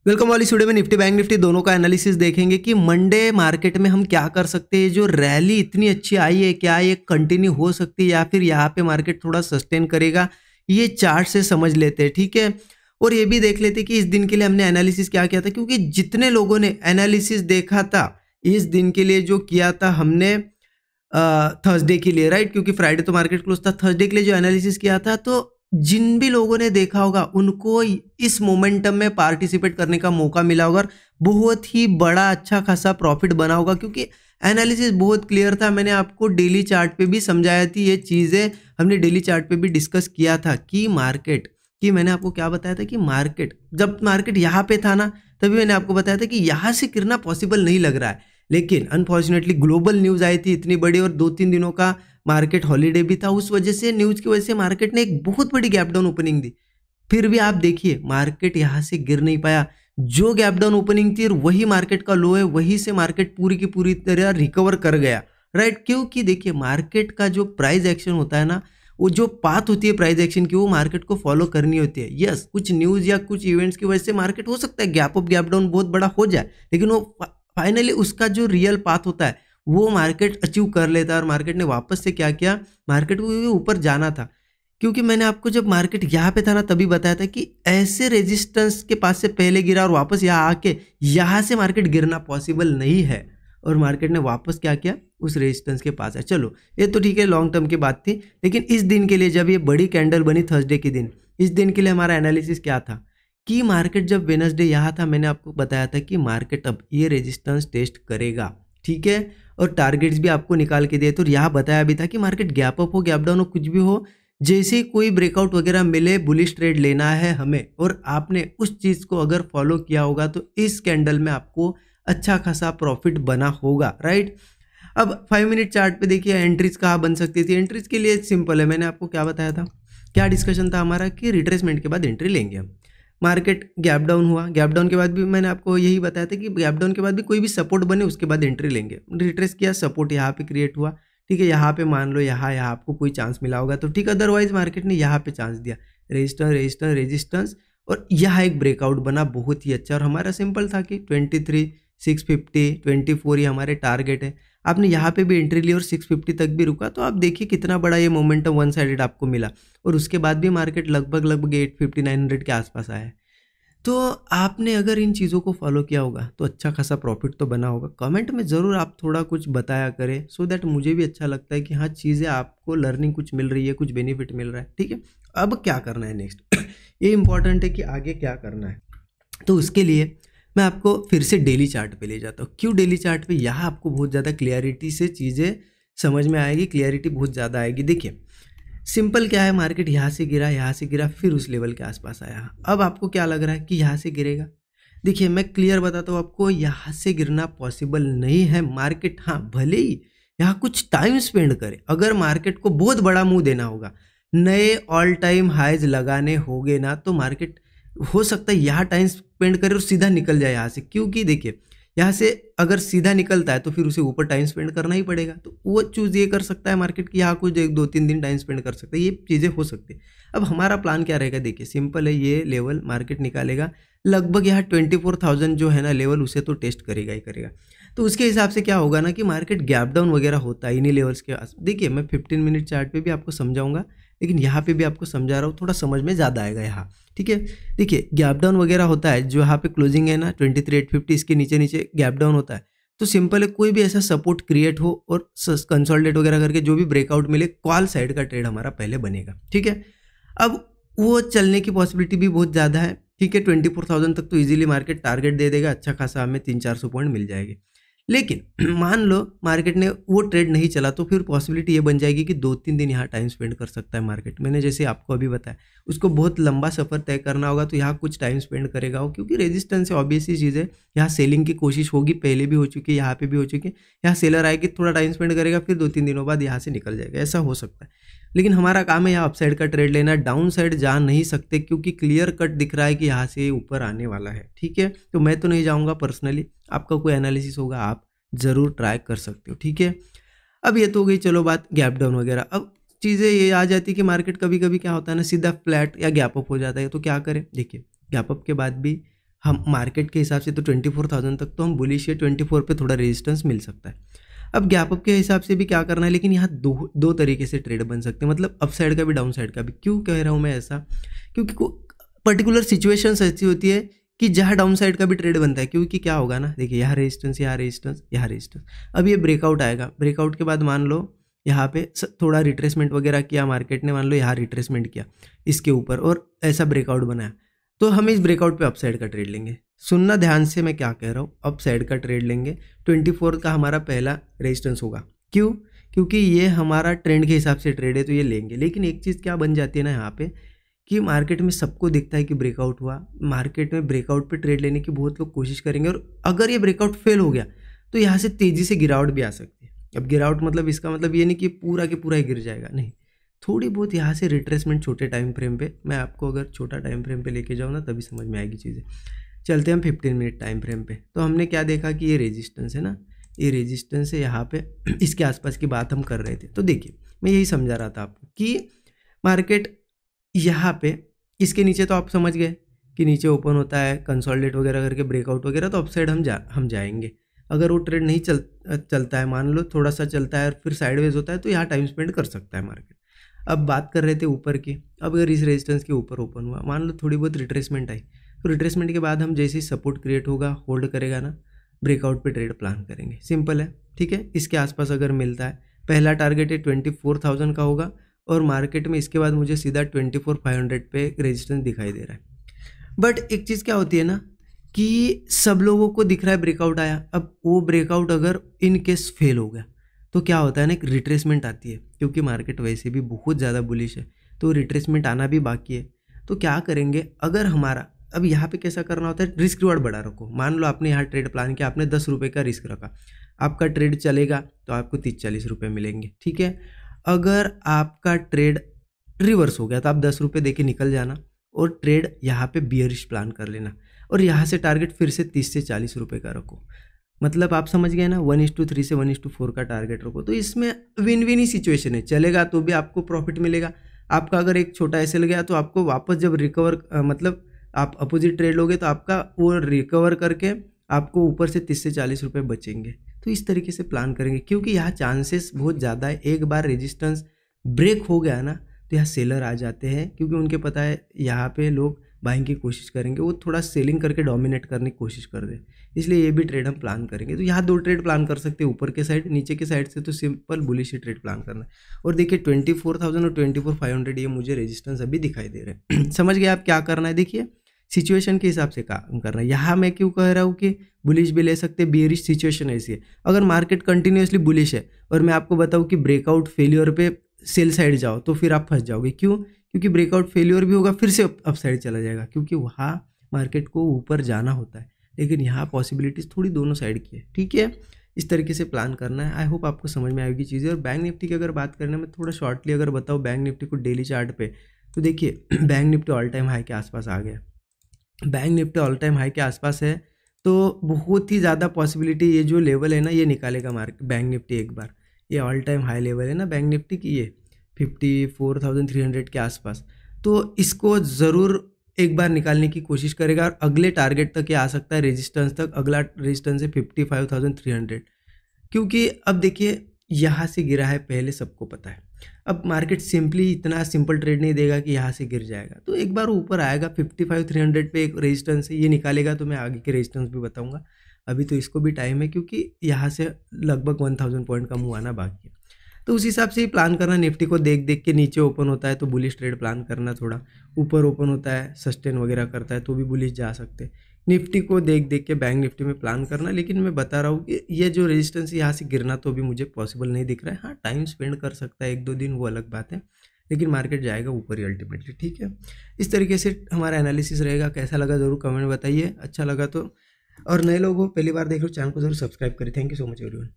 Welcome वाली video में Nifty bank Nifty दोनों का एनालिसिस देखेंगे कि मंडे मार्केट में हम क्या कर सकते हैं। जो रैली इतनी अच्छी आई है, क्या ये कंटिन्यू हो सकती है या फिर यहाँ पे मार्केट थोड़ा सस्टेन करेगा, ये चार्ट से समझ लेते हैं। ठीक है, और ये भी देख लेते हैं कि इस दिन के लिए हमने एनालिसिस क्या किया था, क्योंकि जितने लोगों ने एनालिसिस देखा था इस दिन के लिए जो किया था हमने थर्सडे के लिए, राइट, क्योंकि फ्राइडे तो मार्केट क्लोज था। थर्सडे के लिए जो एनालिसिस किया था, तो जिन भी लोगों ने देखा होगा उनको इस मोमेंटम में पार्टिसिपेट करने का मौका मिला होगा और बहुत ही बड़ा अच्छा खासा प्रॉफिट बना होगा, क्योंकि एनालिसिस बहुत क्लियर था। मैंने आपको डेली चार्ट पे भी समझाया थी, ये चीज़ें हमने डेली चार्ट पे भी डिस्कस किया था कि मार्केट कि मैंने आपको क्या बताया था कि मार्केट जब मार्केट यहाँ पे था ना, तभी मैंने आपको बताया था कि यहाँ से गिरना पॉसिबल नहीं लग रहा है। लेकिन अनफॉर्चुनेटली ग्लोबल न्यूज़ आई थी इतनी बड़ी और 2-3 दिनों का मार्केट हॉलीडे भी था, उस वजह से न्यूज़ की वजह से मार्केट ने एक बहुत बड़ी गैप डाउन ओपनिंग दी। फिर भी आप देखिए मार्केट यहाँ से गिर नहीं पाया। जो गैप डाउन ओपनिंग थी और वही मार्केट का लो है, वहीं से मार्केट पूरी की पूरी तरह रिकवर कर गया, राइट। क्योंकि देखिए मार्केट का जो प्राइस एक्शन होता है ना, वो जो पाथ होती है प्राइस एक्शन की, वो मार्केट को फॉलो करनी होती है। यस, कुछ न्यूज़ या कुछ इवेंट्स की वजह से मार्केट हो सकता है गैप अप गैप डाउन बहुत बड़ा हो जाए, लेकिन वो फाइनली उसका जो रियल पाथ होता है वो मार्केट अचीव कर लेता है। और मार्केट ने वापस से क्या किया, मार्केट को ऊपर जाना था। क्योंकि मैंने आपको जब मार्केट यहाँ पे था ना, तभी बताया था कि ऐसे रेजिस्टेंस के पास से पहले गिरा और वापस यहाँ आके यहाँ से मार्केट गिरना पॉसिबल नहीं है। और मार्केट ने वापस क्या किया, उस रेजिस्टेंस के पास है। चलो ये तो ठीक है, लॉन्ग टर्म की बात थी। लेकिन इस दिन के लिए जब ये बड़ी कैंडल बनी थर्सडे के दिन, इस दिन के लिए हमारा एनालिसिस क्या था कि मार्केट जब वेडनेसडे यहाँ था, मैंने आपको बताया था कि मार्केट अब ये रेजिस्टेंस टेस्ट करेगा, ठीक है। और टारगेट्स भी आपको निकाल के दिए थे और यहाँ बताया भी था कि मार्केट गैप अप हो गैप डाउन हो कुछ भी हो, जैसे ही कोई ब्रेकआउट वगैरह मिले बुलिश ट्रेड लेना है हमें। और आपने उस चीज़ को अगर फॉलो किया होगा तो इस कैंडल में आपको अच्छा खासा प्रॉफिट बना होगा, राइट। अब 5 मिनट चार्ट पे देखिए एंट्रीज कहाँ बन सकती थी। एंट्रीज के लिए सिंपल है, मैंने आपको क्या बताया था, क्या डिस्कशन था हमारा कि रिट्रेसमेंट के बाद एंट्री लेंगे हम। मार्केट गैप डाउन हुआ, गैप डाउन के बाद भी मैंने आपको यही बताया था कि गैप डाउन के बाद भी कोई भी सपोर्ट बने उसके बाद एंट्री लेंगे। रिट्रेस किया, सपोर्ट यहाँ पे क्रिएट हुआ, ठीक है। यहाँ पे मान लो यहाँ आपको कोई चांस मिला होगा तो ठीक, अदरवाइज मार्केट ने यहाँ पे चांस दिया, रेजिस्टेंस रेजिस्टेंस रेजिस्टेंस, और यहाँ एक ब्रेकआउट बना बहुत ही अच्छा। और हमारा सिंपल था कि 23,650 24 ये हमारे टारगेट है। आपने यहाँ पे भी एंट्री ली और 650 तक भी रुका, तो आप देखिए कितना बड़ा ये मोमेंटम वन साइडेड आपको मिला। और उसके बाद भी मार्केट लगभग 850 900 के आसपास आया है। तो आपने अगर इन चीज़ों को फॉलो किया होगा तो अच्छा खासा प्रॉफिट तो बना होगा। कमेंट में ज़रूर आप थोड़ा कुछ बताया करें, सो दैट मुझे भी अच्छा लगता है कि हाँ चीज़ें आपको लर्निंग कुछ मिल रही है, कुछ बेनिफिट मिल रहा है, ठीक है। अब क्या करना है नेक्स्ट ये इंपॉर्टेंट है कि आगे क्या करना है। तो उसके लिए मैं आपको फिर से डेली चार्ट पे ले जाता हूँ। क्यों डेली चार्ट पे, यहाँ आपको बहुत ज़्यादा क्लियरिटी से चीज़ें समझ में आएगी, क्लियरिटी बहुत ज़्यादा आएगी। देखिए सिंपल क्या है, मार्केट यहाँ से गिरा फिर उस लेवल के आसपास आया। अब आपको क्या लग रहा है कि यहाँ से गिरेगा। देखिए मैं क्लियर बताता हूँ आपको, यहाँ से गिरना पॉसिबल नहीं है। मार्केट हाँ भले ही यहाँ कुछ टाइम स्पेंड करे, अगर मार्केट को बहुत बड़ा मुंह देना होगा, नए ऑल टाइम हाइज लगाने होंगे ना, तो मार्केट हो सकता है यहाँ टाइम स्पेंड करे और सीधा निकल जाए यहाँ से। क्योंकि देखिए यहाँ से अगर सीधा निकलता है तो फिर उसे ऊपर टाइम स्पेंड करना ही पड़ेगा। तो वो चूज़ ये कर सकता है मार्केट की यहाँ कुछ 1-2-3 दिन टाइम स्पेंड कर सकता है, ये चीज़ें हो सकती है। अब हमारा प्लान क्या रहेगा, देखिए सिंपल है, ये लेवल मार्केट निकालेगा लगभग यहाँ 24,000 जो है ना लेवल, उसे तो टेस्ट करेगा ही करेगा। तो उसके हिसाब से क्या होगा ना कि मार्केट गैप डाउन वगैरह होता है इन्हीं लेवल्स के आस। देखिए मैं 15 मिनट चार्ट पे भी आपको समझाऊंगा, लेकिन यहाँ पे भी आपको समझा रहा हूँ, थोड़ा समझ में ज़्यादा आएगा यहाँ, ठीक है। देखिए गैप डाउन वगैरह होता है, जो यहाँ पे क्लोजिंग है ना 23,850, इसके नीचे नीचे गैप डाउन होता है। तो सिंपल है, कोई भी ऐसा सपोर्ट क्रिएट हो और कंसोलिडेट वगैरह करके जो भी ब्रेकआउट मिले, कॉल साइड का ट्रेड हमारा पहले बनेगा, ठीक है। अब वो चलने की पॉसिबिलिटी भी बहुत ज़्यादा है, ठीक है। 24,000 तक तो इजीली मार्केट टारगेट दे देगा, अच्छा खासा हमें 300-400 पॉइंट मिल जाएंगे। लेकिन मान लो मार्केट ने वो ट्रेड नहीं चला, तो फिर पॉसिबिलिटी ये बन जाएगी कि 2-3 दिन यहाँ टाइम स्पेंड कर सकता है मार्केट। मैंने जैसे आपको अभी बताया, उसको बहुत लंबा सफ़र तय करना होगा, तो यहाँ कुछ टाइम स्पेंड करेगा वो, क्योंकि रेजिस्टेंस है, ऑब्वियस ही चीज़ है। यहाँ सेलिंग की कोशिश होगी, पहले भी हो चुकी है, यहाँ पे भी हो चुकी है। यहाँ सेलर आएगी, थोड़ा टाइम स्पेंड करेगा, फिर 2-3 दिनों बाद यहाँ से निकल जाएगा, ऐसा हो सकता है। लेकिन हमारा काम है यहाँ अपसाइड का ट्रेड लेना, डाउन साइड जा नहीं सकते, क्योंकि क्लियर कट दिख रहा है कि यहाँ से ऊपर आने वाला है, ठीक है। तो मैं तो नहीं जाऊँगा पर्सनली, आपका कोई एनालिसिस होगा आप ज़रूर ट्राई कर सकते हो, ठीक है। अब ये तो हो गई चलो बात गैप डाउन वगैरह। अब चीज़ें ये आ जाती है कि मार्केट कभी कभी क्या होता है ना, सीधा फ्लैट या गैप अप हो जाता है, तो क्या करें। देखिए गैप अप के बाद भी हम मार्केट के हिसाब से तो 24,000 तक तो हम बुलिश है, 24 पे थोड़ा रेजिस्टेंस मिल सकता है। अब गैप अप के हिसाब से भी क्या करना है, लेकिन यहाँ दो तरीके से ट्रेड बन सकते हैं, मतलब अप साइड का भी डाउन साइड का भी। क्यों कह रहा हूँ मैं ऐसा, क्योंकि पर्टिकुलर सिचुएशंस ऐसी होती है कि जहाँ डाउन साइड का भी ट्रेड बनता है। क्योंकि क्या होगा ना, देखिए यहाँ रेजिस्टेंस, यहाँ रेजिस्टेंस, यहाँ रेजिस्टेंस, अब ये ब्रेकआउट आएगा, ब्रेकआउट के बाद मान लो यहाँ पे थोड़ा रिट्रेसमेंट वगैरह किया मार्केट ने, मान लो यहाँ रिट्रेसमेंट किया इसके ऊपर और ऐसा ब्रेकआउट बनाया, तो हम इस ब्रेकआउट पे अप साइड का ट्रेड लेंगे। सुनना ध्यान से मैं क्या कह रहा हूँ, अप साइड का ट्रेड लेंगे। 24 का हमारा पहला रेजिस्टेंस होगा। क्यों? क्योंकि ये हमारा ट्रेंड के हिसाब से ट्रेड है तो ये लेंगे। लेकिन एक चीज़ क्या बन जाती है ना यहाँ पे, कि मार्केट में सबको दिखता है कि ब्रेकआउट हुआ, मार्केट में ब्रेकआउट पे ट्रेड लेने की बहुत लोग कोशिश करेंगे, और अगर ये ब्रेकआउट फेल हो गया तो यहाँ से तेज़ी से गिरावट भी आ सकती है। अब गिरावट मतलब इसका मतलब ये नहीं कि पूरा के पूरा ही गिर जाएगा, नहीं, थोड़ी बहुत यहाँ से रिट्रेसमेंट छोटे टाइम फ्रेम पे, मैं आपको अगर छोटा टाइम फ्रेम पे लेके जाऊँ ना तभी समझ में आएगी चीज़ें। चलते हैं हम 15 मिनट टाइम फ्रेम पे। तो हमने क्या देखा कि ये रेजिस्टेंस है ना, ये रेजिस्टेंस है यहाँ पे, इसके आसपास की बात हम कर रहे थे। तो देखिए मैं यही समझा रहा था आपको कि मार्केट यहाँ पे इसके नीचे तो आप समझ गए कि नीचे ओपन होता है, कंसोलिडेट वगैरह करके ब्रेकआउट वगैरह, तो अपसाइड हम जाएंगे। अगर वो ट्रेड नहीं चलता है, मान लो थोड़ा सा चलता है और फिर साइडवेज होता है, तो यहाँ टाइम स्पेंड कर सकता है मार्केट। अब बात कर रहे थे ऊपर की, अब अगर इस रेजिस्टेंस के ऊपर ओपन हुआ, मान लो थोड़ी बहुत रिट्रेसमेंट आई, तो रिट्रेसमेंट के बाद हम जैसे ही सपोर्ट क्रिएट होगा, होल्ड करेगा ना, ब्रेकआउट पे ट्रेड प्लान करेंगे। सिंपल है, ठीक है। इसके आसपास अगर मिलता है, पहला टारगेट है 24,000 का होगा, और मार्केट में इसके बाद मुझे सीधा 24,500 पे रेजिस्टेंस दिखाई दे रहा है। बट एक चीज़ क्या होती है ना, कि सब लोगों को दिख रहा है ब्रेकआउट आया, अब वो ब्रेकआउट अगर इन केस फेल हो गया तो क्या होता है ना, एक रिट्रेसमेंट आती है, क्योंकि मार्केट वैसे भी बहुत ज़्यादा बुलिश है, तो रिट्रेसमेंट आना भी बाकी है। तो क्या करेंगे, अगर हमारा अब यहाँ पे कैसा करना होता है, रिस्क रिवार्ड बढ़ा रखो। मान लो आपने यहाँ ट्रेड प्लान किया, आपने 10 रुपये का रिस्क रखा, आपका ट्रेड चलेगा तो आपको 30-40 रुपये मिलेंगे, ठीक है। अगर आपका ट्रेड रिवर्स हो गया तो आप 10 रुपये दे के निकल जाना, और ट्रेड यहाँ पे बियरिश प्लान कर लेना, और यहाँ से टारगेट फिर से 30 से 40 रुपये का रखो। मतलब आप समझ गए ना, 1:3 से 1:4 का टारगेट रखो। तो इसमें विन विन ही सिचुएशन है, चलेगा तो भी आपको प्रॉफिट मिलेगा। आपका अगर एक छोटा एसएल गया तो आपको वापस जब रिकवर मतलब आप अपोजिट ट्रेड लोगे तो आपका वो रिकवर करके आपको ऊपर से 30 से 40 रुपये बचेंगे। तो इस तरीके से प्लान करेंगे, क्योंकि यहाँ चांसेस बहुत ज़्यादा है, एक बार रेजिस्टेंस ब्रेक हो गया ना तो यहाँ सेलर आ जाते हैं, क्योंकि उनके पता है यहाँ पे लोग बाइंग की कोशिश करेंगे, वो थोड़ा सेलिंग करके डोमिनेट करने की कोशिश कर दे, इसलिए ये भी ट्रेड हम प्लान करेंगे। तो यहाँ 2 ट्रेड प्लान कर सकते हैं, ऊपर के साइड, नीचे के साइड से तो सिंपल बुलिश ट्रेड प्लान करना है। और देखिए 24,000 और 24,500 ये मुझे रेजिस्टेंस अभी दिखाई दे रहे हैं। समझ गए आप क्या करना है, देखिए सिचुएशन के हिसाब से काम करना है। यहाँ मैं क्यों कह रहा हूँ कि बुलिश भी ले सकते, बेयरिश सिचुएशन ऐसी है। अगर मार्केट कंटिन्यूसली बुलिश है और मैं आपको बताऊँ कि ब्रेकआउट फेलियर पे सेल साइड जाओ, तो फिर आप फंस जाओगे। क्यों? क्योंकि ब्रेकआउट फेलियर भी होगा, फिर से अप साइड चला जाएगा, क्योंकि वहाँ मार्केट को ऊपर जाना होता है, लेकिन यहाँ पॉसिबिलिटीज़ थोड़ी दोनों साइड की है, ठीक है। इस तरीके से प्लान करना है। आई होप आपको समझ में आएगी चीज़ें। और बैंक निफ्टी की अगर बात करने में थोड़ा शॉर्टली अगर बताओ बैंक निफ्टी को डेली चार्ट पे, तो देखिए bank Nifty all time high के आसपास आ गया, bank Nifty all time high के आसपास है, तो बहुत ही ज़्यादा पॉसिबिलिटी ये जो लेवल है ना ये निकालेगा मार्केट बैंक निफ्टी एक बार। ये ऑल टाइम हाई लेवल है ना बैंक निफ्टी की, ये 54,300 के आसपास, तो इसको ज़रूर एक बार निकालने की कोशिश करेगा, और अगले टारगेट तक ये आ सकता है, रेजिस्टेंस तक। अगला रेजिस्टेंस है 55,300, क्योंकि अब देखिए यहाँ से गिरा है पहले, सबको पता है। अब मार्केट सिंपली इतना सिंपल ट्रेड नहीं देगा कि यहाँ से गिर जाएगा, तो एक बार ऊपर आएगा 55,300 पे, एक रेजिस्टेंस है, ये निकालेगा तो मैं आगे के रेजिस्टेंस भी बताऊंगा। अभी तो इसको भी टाइम है, क्योंकि यहाँ से लगभग 1000 पॉइंट का मूव आना बाकी है। तो उस हिसाब से ही प्लान करना। निफ्टी को देख देख के नीचे ओपन होता है तो बुलिश ट्रेड प्लान करना, थोड़ा ऊपर ओपन होता है सस्टेन वगैरह करता है तो भी बुलिश जा सकते हैं। निफ्टी को देख देख के बैंक निफ्टी में प्लान करना। लेकिन मैं बता रहा हूँ कि ये जो रेजिस्टेंस यहाँ से गिरना तो भी मुझे पॉसिबल नहीं दिख रहा है। हाँ, टाइम स्पेंड कर सकता है 1-2 दिन, वो अलग बात है, लेकिन मार्केट जाएगा ऊपर ही अल्टीमेटली, ठीक है। इस तरीके से हमारा एनालिसिस रहेगा। कैसा लगा ज़रूर कमेंट में बताइए, अच्छा लगा तो। और नए लोग हो, पहली बार देख रहे हो, चैनल को जरूर सब्सक्राइब करें। Thank you so much everyone.